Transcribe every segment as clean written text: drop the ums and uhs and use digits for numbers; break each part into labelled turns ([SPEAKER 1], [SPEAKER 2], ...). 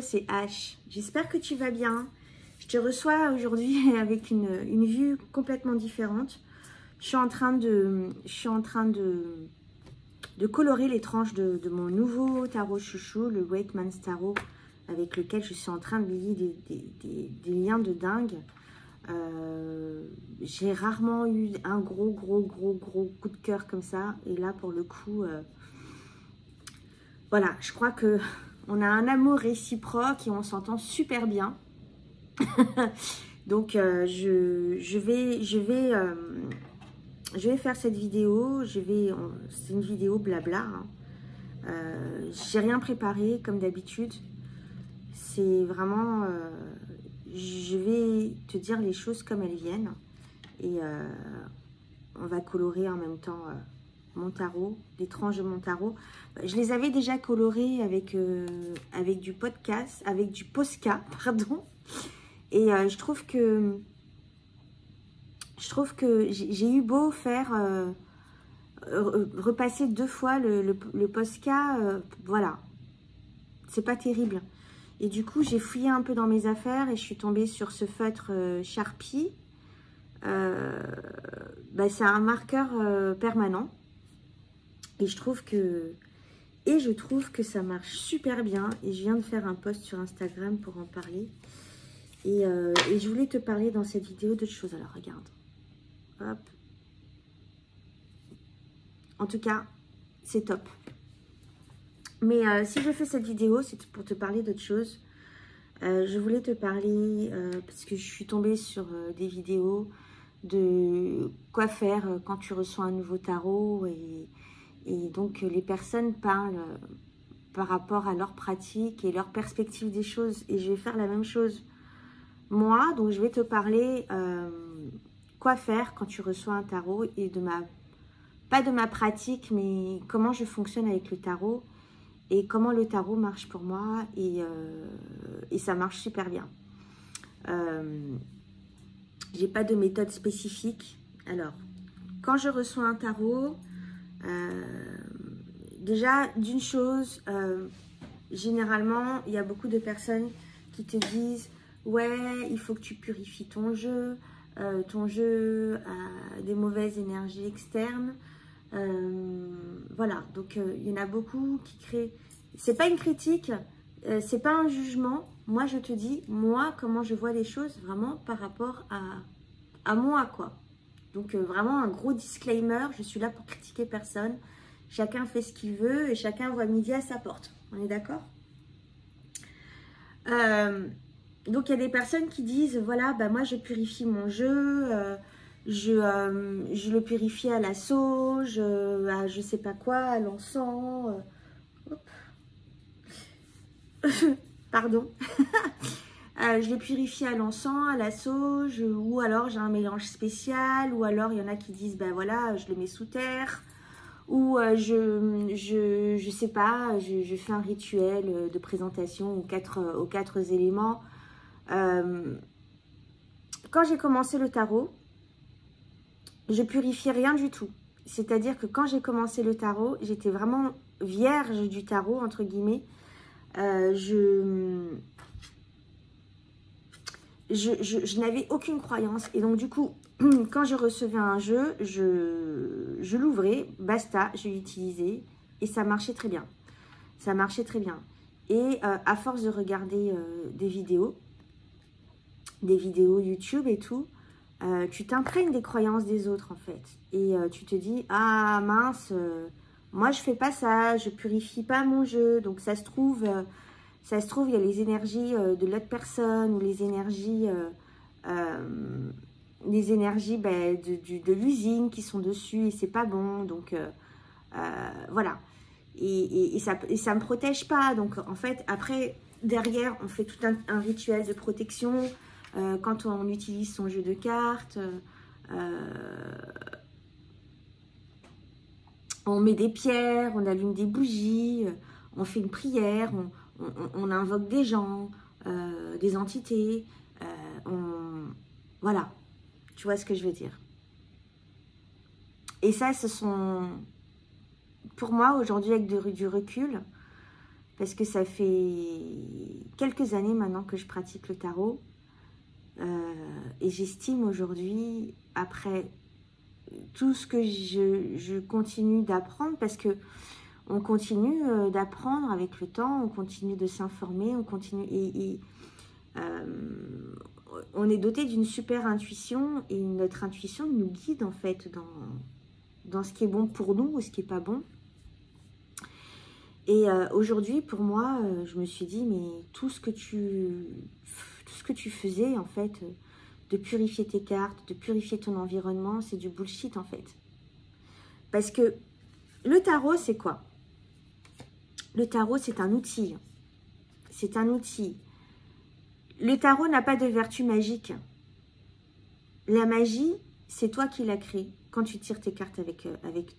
[SPEAKER 1] c'est H. J'espère que tu vas bien. Je te reçois aujourd'hui avec une vue complètement différente. Je suis en train de colorer les tranches de mon nouveau tarot chouchou, le Wakeman's Tarot, avec lequel je suis en train de lier des liens de dingue. J'ai rarement eu un gros coup de cœur comme ça. Et là, pour le coup, voilà, je crois que on a un amour réciproque et on s'entend super bien. Donc, je vais faire cette vidéo. C'est une vidéo blabla. Hein. J'ai rien préparé comme d'habitude. C'est vraiment... je vais te dire les choses comme elles viennent. Et on va colorer en même temps mon tarot, les tranches de mon tarot. Je les avais déjà colorées avec du podcast, avec du Posca, pardon. Et je trouve que j'ai eu beau faire repasser 2 fois le Posca, voilà, c'est pas terrible. Et du coup, j'ai fouillé un peu dans mes affaires et je suis tombée sur ce feutre Sharpie. C'est un marqueur permanent. Et je trouve que ça marche super bien. Et je viens de faire un post sur Instagram pour en parler. Et je voulais te parler dans cette vidéo d'autre chose. Alors, regarde. Hop. En tout cas, c'est top. Mais si je fais cette vidéo, c'est pour te parler d'autre chose. Je voulais te parler, parce que je suis tombée sur des vidéos de quoi faire quand tu reçois un nouveau tarot. Et donc, les personnes parlent par rapport à leur pratique et leur perspective des choses. Et je vais faire la même chose. Moi, donc je vais te parler quoi faire quand tu reçois un tarot et pas de ma pratique, mais comment je fonctionne avec le tarot et comment le tarot marche pour moi et ça marche super bien. J'ai pas de méthode spécifique. Alors, quand je reçois un tarot, déjà d'une chose, généralement, il y a beaucoup de personnes qui te disent ouais, il faut que tu purifies ton jeu a des mauvaises énergies externes. Voilà, donc il y en a beaucoup qui créent. C'est pas une critique, c'est pas un jugement. Moi, je te dis, moi, comment je vois les choses vraiment par rapport à moi, quoi. Donc, vraiment un gros disclaimer, je suis là pour critiquer personne. Chacun fait ce qu'il veut et chacun voit midi à sa porte. On est d'accord ? Donc, il y a des personnes qui disent, voilà, bah, moi, je purifie mon jeu, je le purifie à la sauge, à je sais pas quoi, à l'encens. Pardon. Je le purifie à l'encens, à la sauge, ou alors j'ai un mélange spécial, ou alors il y en a qui disent, ben voilà, je le mets sous terre, ou je sais pas, je fais un rituel de présentation aux quatre éléments. Quand j'ai commencé le tarot, je purifiais rien du tout. C'est-à-dire que quand j'ai commencé le tarot, j'étais vraiment vierge du tarot, entre guillemets. Je n'avais aucune croyance. Et donc, du coup, quand je recevais un jeu, je l'ouvrais, basta, je l'utilisais. Et ça marchait très bien. Ça marchait très bien. Et à force de regarder des vidéos YouTube et tout, tu t'imprègnes des croyances des autres, en fait. Et tu te dis, ah mince, moi, je fais pas ça, je purifie pas mon jeu. Donc, ça se trouve, il y a les énergies de l'autre personne ou les énergies de l'usine qui sont dessus et c'est pas bon. Donc, voilà. Et ça me protège pas. Donc, en fait, après, derrière, on fait tout un rituel de protection. Quand on utilise son jeu de cartes, on met des pierres, on allume des bougies, on fait une prière, on invoque des gens, des entités. Voilà, tu vois ce que je veux dire. Et ça, ce sont, pour moi, aujourd'hui, avec du recul, parce que ça fait quelques années maintenant que je pratique le tarot. Et j'estime aujourd'hui, après tout ce que je continue d'apprendre, parce que on continue d'apprendre avec le temps, on continue de s'informer, on continue on est doté d'une super intuition, et notre intuition nous guide en fait dans ce qui est bon pour nous ou ce qui n'est pas bon. Et aujourd'hui, pour moi, je me suis dit, mais tout ce que tu faisais, en fait, de purifier tes cartes, de purifier ton environnement, c'est du bullshit, en fait. Parce que le tarot, c'est quoi? Le tarot, c'est un outil. C'est un outil. Le tarot n'a pas de vertu magique. La magie, c'est toi qui l'as créée. Quand tu tires tes cartes avec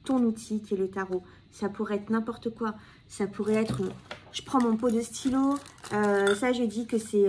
[SPEAKER 1] ton outil qui est le tarot, ça pourrait être n'importe quoi. Ça pourrait être, je prends mon pot de stylo, ça je dis que c'est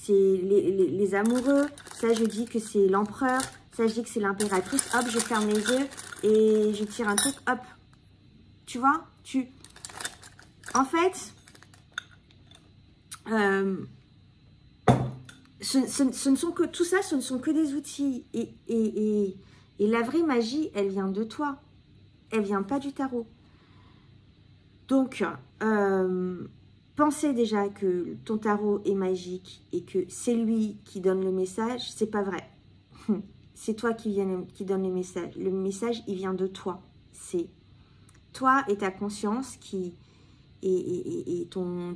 [SPEAKER 1] les amoureux, ça je dis que c'est l'empereur, ça je dis que c'est l'impératrice, hop, je ferme les yeux et je tire un truc, hop. Tu vois, en fait, ce ne sont que tout ça, ce ne sont que des outils. Et la vraie magie, elle vient de toi. Elle vient pas du tarot. Donc, pensez déjà que ton tarot est magique et que c'est lui qui donne le message, c'est pas vrai. C'est toi qui donne le message. Le message, il vient de toi. C'est toi et ta conscience qui... Et ton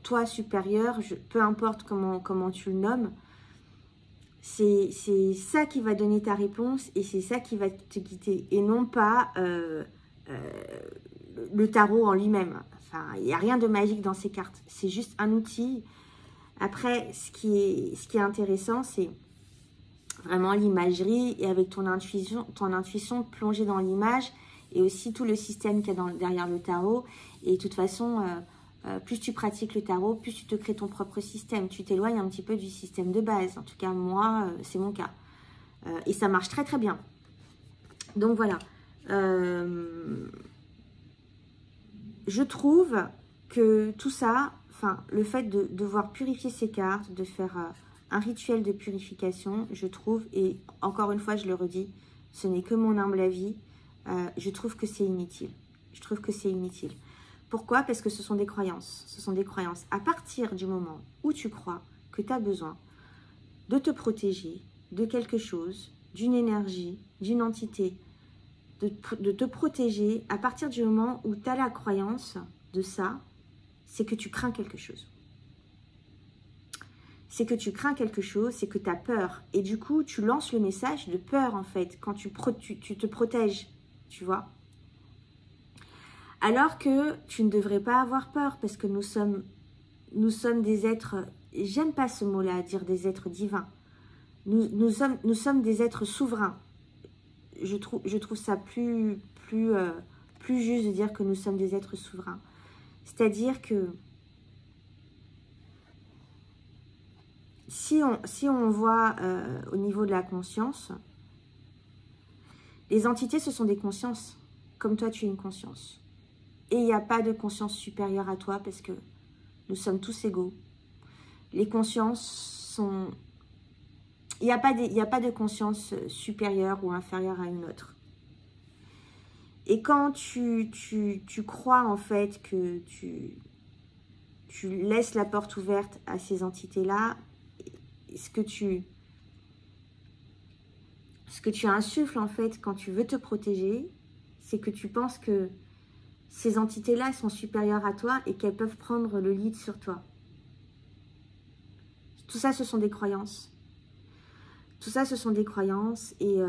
[SPEAKER 1] toi supérieur, peu importe comment tu le nommes, c'est ça qui va donner ta réponse et c'est ça qui va te guider. Et non pas le tarot en lui-même. Enfin, il n'y a rien de magique dans ces cartes. C'est juste un outil. Après, ce qui est intéressant, c'est vraiment l'imagerie et avec ton intuition plongée dans l'image et aussi tout le système qu'il y a derrière le tarot. Et de toute façon, plus tu pratiques le tarot, plus tu te crées ton propre système. Tu t'éloignes un petit peu du système de base. En tout cas, moi, c'est mon cas. Et ça marche très très bien. Donc voilà. Je trouve que tout ça, enfin, le fait de devoir purifier ses cartes, de faire un rituel de purification, je trouve, et encore une fois, je le redis, ce n'est que mon humble avis, je trouve que c'est inutile. Je trouve que c'est inutile. Pourquoi? Parce que ce sont des croyances. Ce sont des croyances. À partir du moment où tu crois que tu as besoin de te protéger de quelque chose, d'une énergie, d'une entité, de te protéger, à partir du moment où tu as la croyance de ça, c'est que tu crains quelque chose. C'est que tu crains quelque chose, c'est que tu as peur. Et du coup, tu lances le message de peur, en fait, quand tu te protèges, tu vois. Alors que tu ne devrais pas avoir peur, parce que nous sommes des êtres, j'aime pas ce mot-là, dire des êtres divins. Nous sommes des êtres souverains. Je trouve ça plus juste de dire que nous sommes des êtres souverains. C'est-à-dire que si on voit au niveau de la conscience, les entités, ce sont des consciences, comme toi, tu es une conscience. Et il n'y a pas de conscience supérieure à toi parce que nous sommes tous égaux. Les consciences sont... Il n'y a pas de conscience supérieure ou inférieure à une autre. Et quand tu crois en fait que tu laisses la porte ouverte à ces entités-là, ce que tu insuffles en fait quand tu veux te protéger, c'est que tu penses que ces entités-là sont supérieures à toi et qu'elles peuvent prendre le lead sur toi. Tout ça, ce sont des croyances. Tout ça, ce sont des croyances et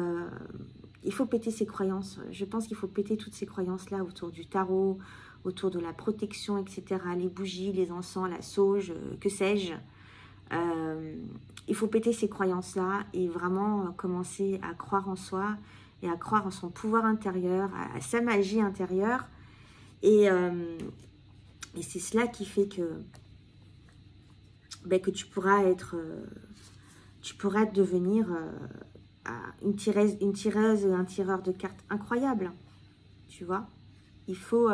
[SPEAKER 1] il faut péter ces croyances. Je pense qu'il faut péter toutes ces croyances-là autour du tarot, autour de la protection, etc. Les bougies, les encens, la sauge, que sais-je. Il faut péter ces croyances-là et vraiment commencer à croire en soi et à croire en son pouvoir intérieur, à sa magie intérieure. Et c'est cela qui fait que tu pourras devenir une tireuse et un tireur de cartes incroyable. Tu vois, il faut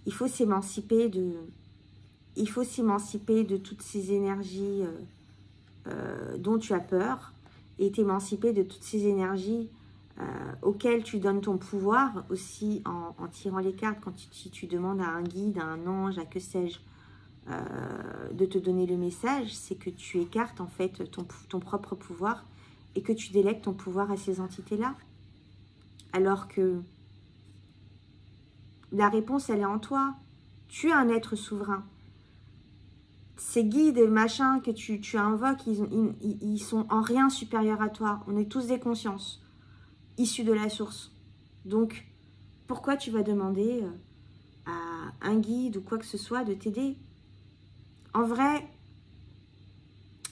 [SPEAKER 1] il faut s'émanciper de... Il faut s'émanciper de toutes ces énergies dont tu as peur et t'émanciper de toutes ces énergies auxquelles tu donnes ton pouvoir aussi en tirant les cartes. Quand si tu demandes à un guide, à un ange, à que sais-je, de te donner le message, c'est que tu écartes en fait ton propre pouvoir et que tu délègues ton pouvoir à ces entités-là. Alors que la réponse, elle est en toi. Tu es un être souverain. Ces guides et machins que tu invoques, ils sont en rien supérieurs à toi. On est tous des consciences issues de la source. Donc, pourquoi tu vas demander à un guide ou quoi que ce soit de t'aider? En vrai,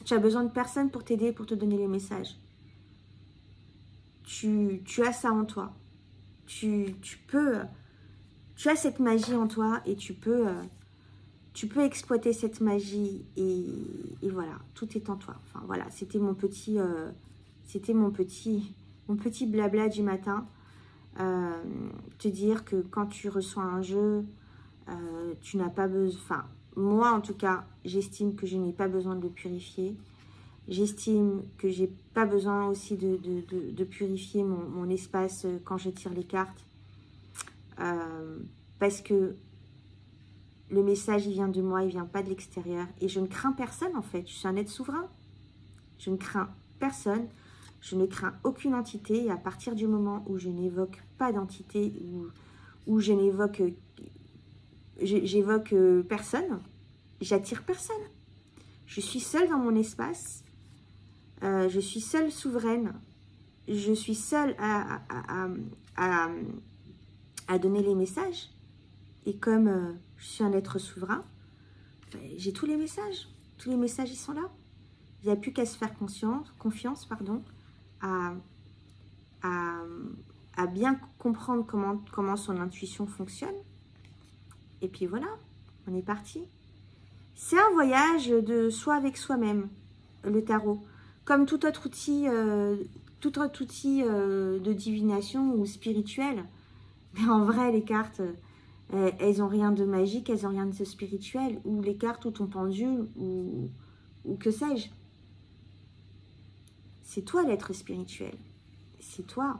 [SPEAKER 1] tu as besoin de personne pour t'aider, pour te donner les messages. Tu as ça en toi. Tu as cette magie en toi et tu peux exploiter cette magie et voilà, tout est en toi. Enfin voilà, c'était mon petit blabla du matin. Te dire que quand tu reçois un jeu, tu n'as pas besoin, enfin moi en tout cas, j'estime que je n'ai pas besoin de le purifier. J'estime que j'ai pas besoin aussi de purifier mon espace quand je tire les cartes. Parce que le message, il vient de moi, il vient pas de l'extérieur. Et je ne crains personne, en fait. Je suis un être souverain. Je ne crains personne. Je ne crains aucune entité. Et à partir du moment où je n'évoque pas d'entité, où je n'évoque... J'évoque personne, j'attire personne. Je suis seule dans mon espace. Je suis seule souveraine. Je suis seule à donner les messages. Et comme je suis un être souverain, j'ai tous les messages. Tous les messages, ils sont là. Il n'y a plus qu'à se faire confiance pardon, à bien comprendre comment son intuition fonctionne. Et puis voilà, on est parti. C'est un voyage de soi avec soi-même, le tarot. Comme tout autre outil de divination ou spirituel. Mais en vrai, les cartes... elles n'ont rien de magique, elles n'ont rien de spirituel, ou les cartes, ou ton pendule, ou que sais-je. C'est toi l'être spirituel. C'est toi.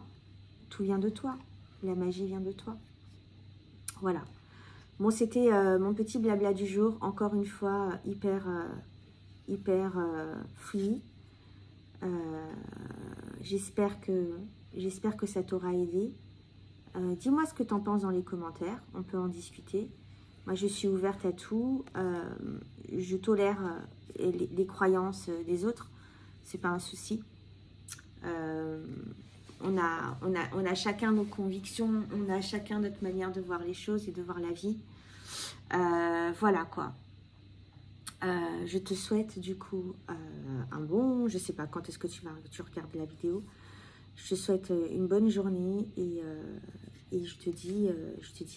[SPEAKER 1] Tout vient de toi. La magie vient de toi. Voilà. Bon, c'était mon petit blabla du jour. Encore une fois, hyper fluide. J'espère que ça t'aura aidé. Dis-moi ce que tu en penses dans les commentaires, on peut en discuter. Moi, je suis ouverte à tout. Je tolère les croyances des autres, c'est pas un souci. On a chacun nos convictions, on a chacun notre manière de voir les choses et de voir la vie. Voilà quoi. Je te souhaite du coup un bon, je sais pas quand est-ce que tu regardes la vidéo. Je te souhaite une bonne journée et je te dis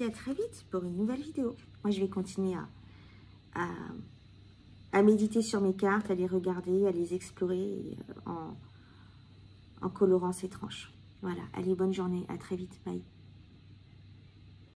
[SPEAKER 1] à très vite pour une nouvelle vidéo. Moi, je vais continuer à méditer sur mes cartes, à les regarder, à les explorer en colorant ces tranches. Voilà, allez, bonne journée, à très vite, bye.